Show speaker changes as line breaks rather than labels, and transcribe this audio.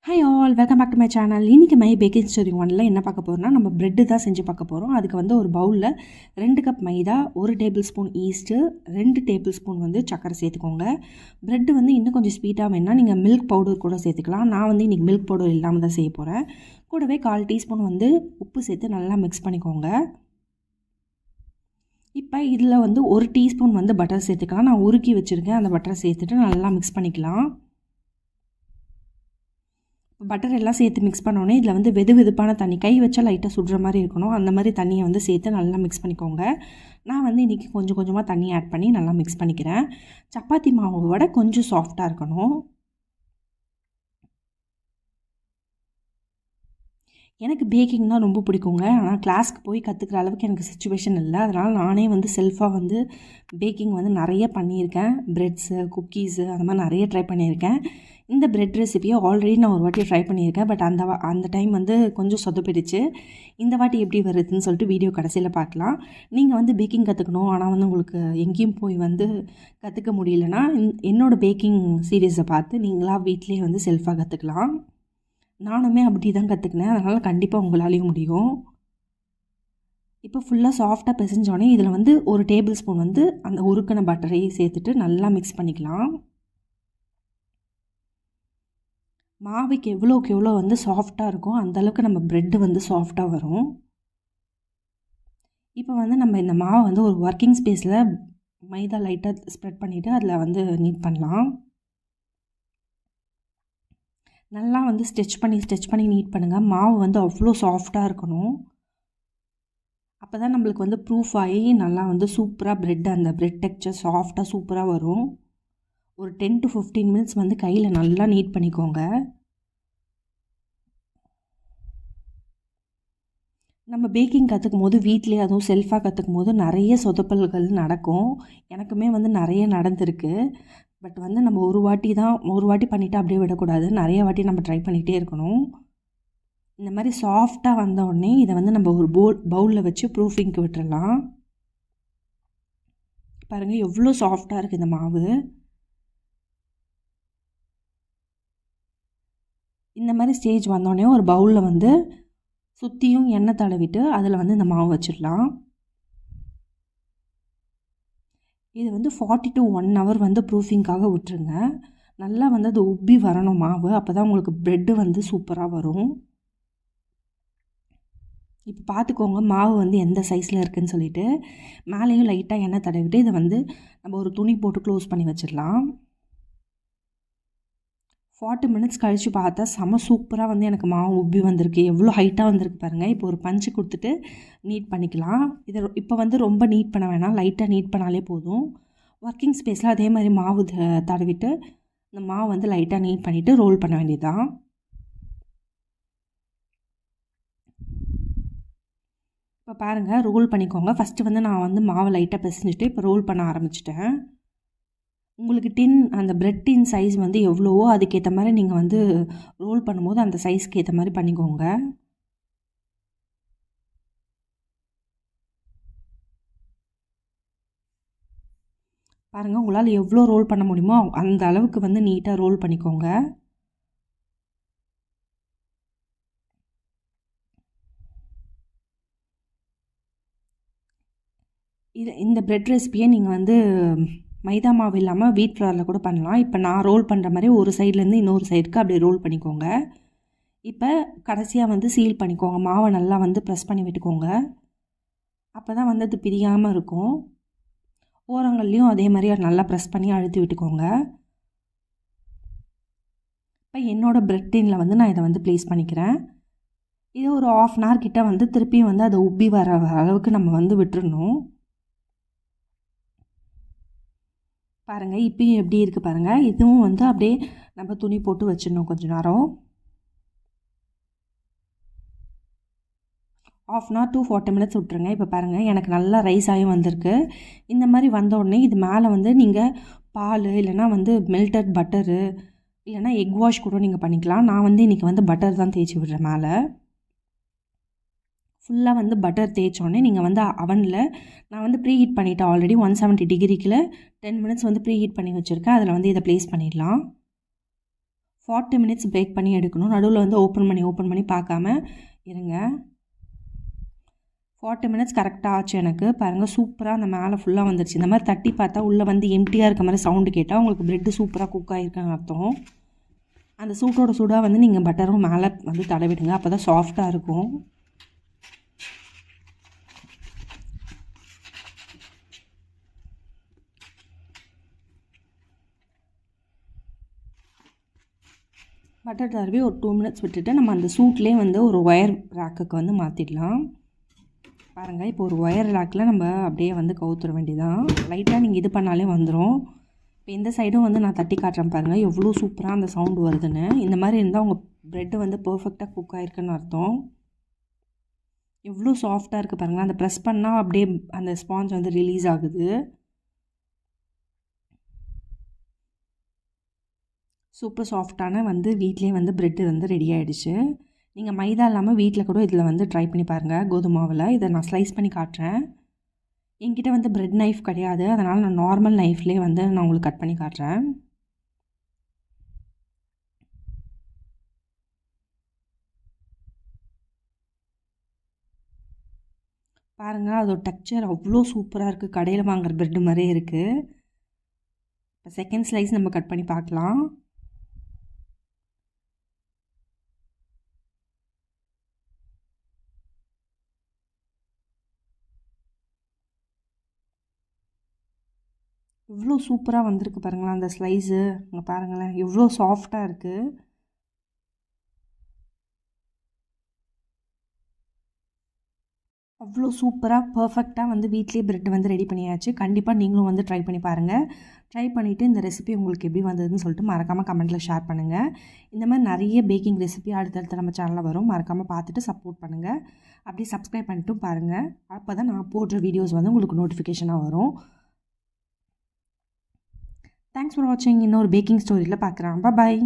Hi all, welcome back to my channel. இன்றைக்கி my baking story ஒன்ல என்ன பார்க்க போகிறோம்னா, நம்ம ப்ரெட்டு தான் செஞ்சு பார்க்க போகிறோம். அதுக்கு வந்து ஒரு பவுலில் 2 கப் மைதா, 1 table spoon yeast, 2 table spoon வந்து சக்கரை சேர்த்துக்கோங்க. ப்ரெட்டு வந்து இன்னும் கொஞ்சம் ஸ்வீட்டாக வேணுன்னா நீங்கள் மில்க் பவுடர் கூட சேர்த்துக்கலாம். நான் வந்து இன்றைக்கி மில்க் பவுடர் இல்லாமல் தான் செய்ய போகிறேன். கூடவே 1/4 டீஸ்பூன் வந்து உப்பு சேர்த்து நல்லா மிக்ஸ் பண்ணிக்கோங்க. இப்போ இதில் வந்து 1 டீஸ்பூன் வந்து பட்டர் சேர்த்துக்கலாம். நான் உருக்கி வச்சுருக்கேன். அந்த பட்டரை சேர்த்துட்டு நல்லா மிக்ஸ் பண்ணிக்கலாம். பட்டர் எல்லாம் சேர்த்து மிக்ஸ் பண்ணோன்னே இதில் வந்து வெதுப்பான தண்ணி, கை வச்சா லைட்டாக சுடுற மாதிரி இருக்கணும், அந்த மாதிரி தண்ணியை வந்து சேர்த்து நல்லா மிக்ஸ் பண்ணிக்கோங்க. நான் வந்து இன்றைக்கி கொஞ்சம் கொஞ்சமாக தண்ணி ஆட் பண்ணி நல்லா மிக்ஸ் பண்ணிக்கிறேன். சப்பாத்தி மாவோட கொஞ்சம் சாஃப்டாக இருக்கணும். எனக்கு பேக்கிங்னால் ரொம்ப பிடிக்குங்க. ஆனால் கிளாஸ்க்கு போய் கற்றுக்கிற அளவுக்கு எனக்கு சிச்சுவேஷன் இல்லை. அதனால் நானே வந்து செல்ஃபாக வந்து பேக்கிங் வந்து நிறைய பண்ணியிருக்கேன். ப்ரெட்ஸு, குக்கீஸு அந்த மாதிரி நிறைய ட்ரை பண்ணியிருக்கேன். இந்த ப்ரெட் ரெசிபியை ஆல்ரெடி நான் ஒரு வாட்டி ட்ரை பண்ணியிருக்கேன். பட் அந்த டைம் வந்து கொஞ்சம் சொதப்பிடுச்சு. இந்த வாட்டி எப்படி வருதுன்னு சொல்லிட்டு வீடியோ கடைசியில் பார்க்கலாம். நீங்கள் வந்து பேக்கிங் கற்றுக்கணும், ஆனால் வந்து உங்களுக்கு எங்கேயும் போய் வந்து கற்றுக்க முடியலன்னா என்னோடய பேக்கிங் சீரீஸை பார்த்து நீங்களாக வீட்லேயே வந்து செல்ஃபாக கற்றுக்கலாம். நானுமே அப்படி தான் கற்றுக்கினேன். அதனால் கண்டிப்பாக உங்களாலேயும் முடியும். இப்போ ஃபுல்லாக சாஃப்டாக பிசைஞ்சோடனே இதில் வந்து 1 டேபிள் ஸ்பூன் வந்து அந்த உருக்கின பட்டரையும் சேர்த்துட்டு நல்லா மிக்ஸ் பண்ணிக்கலாம். மாவுக்கு எவ்வளோக்கு எவ்வளோ வந்து சாஃப்டாக இருக்கும் அந்தளவுக்கு நம்ம ப்ரெட்டு வந்து சாஃப்டாக வரும். இப்போ வந்து நம்ம இந்த மாவை வந்து ஒரு ஒர்க்கிங் ஸ்பேஸில் மைதா லைட்டாக ஸ்ப்ரெட் பண்ணிவிட்டு அதில் வந்து நீட் பண்ணலாம். நல்லா வந்து ஸ்ட்ரெச் பண்ணி நீட் பண்ணுங்கள். மாவு வந்து அவ்வளோ சாஃப்டாக இருக்கணும். அப்போ தான் நம்மளுக்கு வந்து ப்ரூஃப் ஆகி நல்லா வந்து சூப்பராக அந்த ப்ரெட் டெக்ஸ்சர் சாஃப்டாக சூப்பராக வரும். ஒரு 10 to 15 மினிட்ஸ் வந்து கையில் நல்லா நீட் பண்ணிக்கோங்க. நம்ம பேக்கிங் கற்றுக்கும் போது வீட்டிலே அதுவும் செல்ஃபாக கற்றுக்கும் போது நிறைய சொதப்பல்கள் நடக்கும். எனக்குமே வந்து நிறைய நடந்திருக்கு. பட் வந்து நம்ம ஒரு வாட்டி பண்ணிவிட்டு அப்படியே விடக்கூடாது. நிறைய வாட்டி நம்ம ட்ரை பண்ணிகிட்டே இருக்கணும். இந்த மாதிரி சாஃப்டாக வந்த உடனே இதை வந்து நம்ம ஒரு பவுலில் வச்சு ப்ரூஃபிங்க்கு விட்டுறலாம். பாருங்கள் எவ்வளோ சாஃப்டாக இருக்குது இந்த மாவு. இந்த மாதிரி ஸ்டேஜ் வந்தோடனே ஒரு பவுலில் வந்து சுற்றியும் எண்ணெய் தடவிட்டு அதில் வந்து இந்த மாவு வச்சிடலாம். இது வந்து 40 to 1 hour வந்து ப்ரூஃபிங்காக விட்டுருங்க. நல்லா வந்து அது உப்பி வரணும் மாவு. அப்போ தான் உங்களுக்கு ப்ரெட்டு வந்து சூப்பராக வரும். இப்போ பார்த்துக்கோங்க மாவு வந்து எந்த சைஸில் இருக்குதுன்னு சொல்லிவிட்டு மேலேயும் லைட்டாக எண்ணெய் தடவிட்டு இதை வந்து நம்ம ஒரு துணி போட்டு க்ளோஸ் பண்ணி வச்சிடலாம். 40 மினிட்ஸ் கழித்து பார்த்தா செம சூப்பராக வந்து எனக்கு மாவு உப்பி வந்திருக்கு. எவ்வளோ ஹைட்டாக வந்திருக்கு பாருங்கள். இப்போ ஒரு பஞ்சு கொடுத்துட்டு நீட் பண்ணிக்கலாம். இதை இப்போ வந்து ரொம்ப நீட் பண்ண வேணாம், லைட்டாக நீட் பண்ணாலே போதும். ஒர்க்கிங் ஸ்பேஸில் அதே மாதிரி மாவு தடவிட்டு இந்த மாவு வந்து லைட்டாக நீட் பண்ணிவிட்டு ரோல் பண்ண வேண்டியதுதான். இப்போ பாருங்கள் ரோல் பண்ணிக்கோங்க. ஃபஸ்ட்டு வந்து நான் வந்து மாவை லைட்டாக பிசைஞ்சிட்டு இப்போ ரோல் பண்ண ஆரம்பிச்சிட்டேன். உங்களுக்கு அந்த ப்ரெட் டின் சைஸ் வந்து எவ்வளவோ அதுக்கேற்ற மாதிரி நீங்கள் வந்து ரோல் பண்ணும்போது அந்த சைஸ்க்கு ஏற்ற மாதிரி பண்ணிக்கோங்க. பாருங்கள் உங்களால் எவ்வளோ ரோல் பண்ண முடியுமோ அந்த அளவுக்கு வந்து நீட்டாக ரோல் பண்ணிக்கோங்க. இந்த ப்ரெட் ரெசிபியை நீங்கள் வந்து மைதா மாவு இல்லாமல் வீட் ஃப்ளவரில் கூட பண்ணலாம். இப்போ நான் ரோல் பண்ணுற மாதிரி ஒரு சைட்லேருந்து இன்னொரு சைடுக்கு அப்படியே ரோல் பண்ணிக்கோங்க. இப்போ கடைசியாக வந்து சீல் பண்ணிக்கோங்க. மாவை நல்லா வந்து ப்ரெஸ் பண்ணி விட்டுக்கோங்க. அப்போ தான் வந்து அது பிரியாமல் இருக்கும். ஓரங்கள்லேயும் அதே மாதிரி நல்லா ப்ரெஸ் பண்ணி அழுத்தி விட்டுக்கோங்க. இப்போ என்னோடய ப்ரெட் டின்னில் வந்து நான் இதை வந்து ப்ளேஸ் பண்ணிக்கிறேன். இது ஒரு 1/2 hour கிட்ட வந்து திருப்பியும் வந்து அதை உப்பி வர அளவுக்கு நம்ம வந்து விட்டுறணும். பாருங்கள் இப்போயும் எப்படி இருக்குது பாருங்கள். இதுவும் வந்து அப்படியே நம்ம துணி போட்டு வச்சிடணும் கொஞ்சம் நேரம். 1/2 hour to 40 மினிட்ஸ் விட்டுருங்க. இப்போ பாருங்கள் எனக்கு நல்லா ரைஸ் ஆகி வந்திருக்கு. இந்த மாதிரி வந்த உடனே இது மேலே வந்து நீங்கள் பால் இல்லைனா வந்து மெல்டட் பட்டரு இல்லைனா எக் வாஷ் கூட நீங்கள் பண்ணிக்கலாம். நான் வந்து இன்றைக்கி வந்து பட்டர் தான் தேய்ச்சி விடுறேன். மேலே ஃபுல்லாக வந்து பட்டர் தேய்ச்சோடனே நீங்கள் வந்து அவனில் நான் வந்து ப்ரீ ஹீட் பண்ணிவிட்டேன் ஆல்ரெடி 170 டிகிரிக்கில் 10 மினிட்ஸ் வந்து ப்ரீ ஹீட் பண்ணி வச்சுருக்கேன். அதில் வந்து இதை ப்ளேஸ் பண்ணிடலாம். 40 மினிட்ஸ் பேக் பண்ணி எடுக்கணும். நடுவில் வந்து ஓப்பன் பண்ணி பார்க்காம இருங்க. 40 மினிட்ஸ் கரெக்டாக ஆச்சு எனக்கு. பாருங்கள் சூப்பராக அந்த மேலே ஃபுல்லாக வந்துருச்சு. இந்த மாதிரி தட்டி பார்த்தா உள்ளே வந்து எம்டியாக இருக்க மாதிரி சவுண்டு கேட்டால் உங்களுக்கு ப்ரெட்டு சூப்பராக குக் ஆகிருக்குன்னு அர்த்தம். அந்த சூட்டோட சூடாக வந்து நீங்கள் பட்டரும் மேலே வந்து தடவிடுங்க. அப்போ தான் சாஃப்டாக இருக்கும். பட்டர் தடவி ஒரு 2 மினிட்ஸ் விட்டுட்டு நம்ம அந்த சூட்லேயே வந்து ஒரு ஒயர் ரேக்குக்கு வந்து மாற்றிடலாம். பாருங்கள் இப்போ ஒரு ஒயர் ரேக்கில் நம்ம அப்படியே வந்து கவுத்துற வேண்டியதான். லைட்டாக நீங்கள் இது பண்ணாலே வந்துடும். இப்போ இந்த சைடும் வந்து நான் தட்டி காட்டுறேன் பாருங்கள் எவ்வளோ சூப்பராக அந்த சவுண்டு வருதுன்னு. இந்த மாதிரி இருந்தால் உங்கள் ப்ரெட்டு வந்து பர்ஃபெக்டாக குக் ஆகிருக்குன்னு அர்த்தம். எவ்வளோ சாஃப்டாக இருக்குது பாருங்கள். அந்த ப்ரெஸ் பண்ணால் அப்படியே அந்த ஸ்பாஞ்ச் வந்து ரிலீஸ் ஆகுது. சூப்பர் சாஃப்டான வந்து வீட்டிலே வந்து ப்ரெட்டு வந்து ரெடி ஆகிடுச்சு. நீங்கள் மைதா இல்லாமல் வீட்டில் கூட இதில் வந்து ட்ரை பண்ணி பாருங்கள். கோதுமை மாவில் இதை நான் ஸ்லைஸ் பண்ணி காட்டுறேன். என்கிட்ட வந்து ப்ரெட் நைஃப் கிடையாது, அதனால் நான் நார்மல் நைஃப்லேயே வந்து நான் உங்களுக்கு கட் பண்ணி காட்டுறேன். பாருங்கள் அதோட டெக்ஸ்சர் அவ்வளோ சூப்பராக இருக்குது. கடையில் வாங்குகிற ப்ரெட்டு மாதிரியே இருக்குது. இப்போ செகண்ட் ஸ்லைஸ் நம்ம கட் பண்ணி பார்க்கலாம். எவ்வளோ சூப்பராக வந்திருக்கு பாருங்களேன் அந்த ஸ்லைஸு. இங்கே பாருங்களேன் எவ்வளோ சாஃப்டாக இருக்குது. அவ்வளோ சூப்பராக பர்ஃபெக்டாக வந்து வீட்லேயே ப்ரெட் வந்து ரெடி பண்ணியாச்சு. கண்டிப்பாக நீங்களும் வந்து ட்ரை பண்ணி பாருங்கள். ட்ரை பண்ணிவிட்டு இந்த ரெசிபி உங்களுக்கு எப்படி வந்ததுன்னு சொல்லிட்டு மறக்காமல் கமெண்ட்டில் ஷேர் பண்ணுங்கள். இந்த மாதிரி நிறைய பேக்கிங் ரெசிபி அடுத்தடுத்து நம்ம சேனலில் வரும். மறக்காமல் பார்த்துட்டு சப்போர்ட் பண்ணுங்கள். அப்படியே சப்ஸ்கிரைப் பண்ணிட்டும் பாருங்கள். அப்போ தான் நான் போடுற வீடியோஸ் வந்து உங்களுக்கு நோட்டிஃபிகேஷனாக வரும். தேங்க்ஸ் ஃபார் வாட்சிங். இன்னொரு பேக்கிங் ஸ்டோரியில் பார்க்குறேன். பாய்.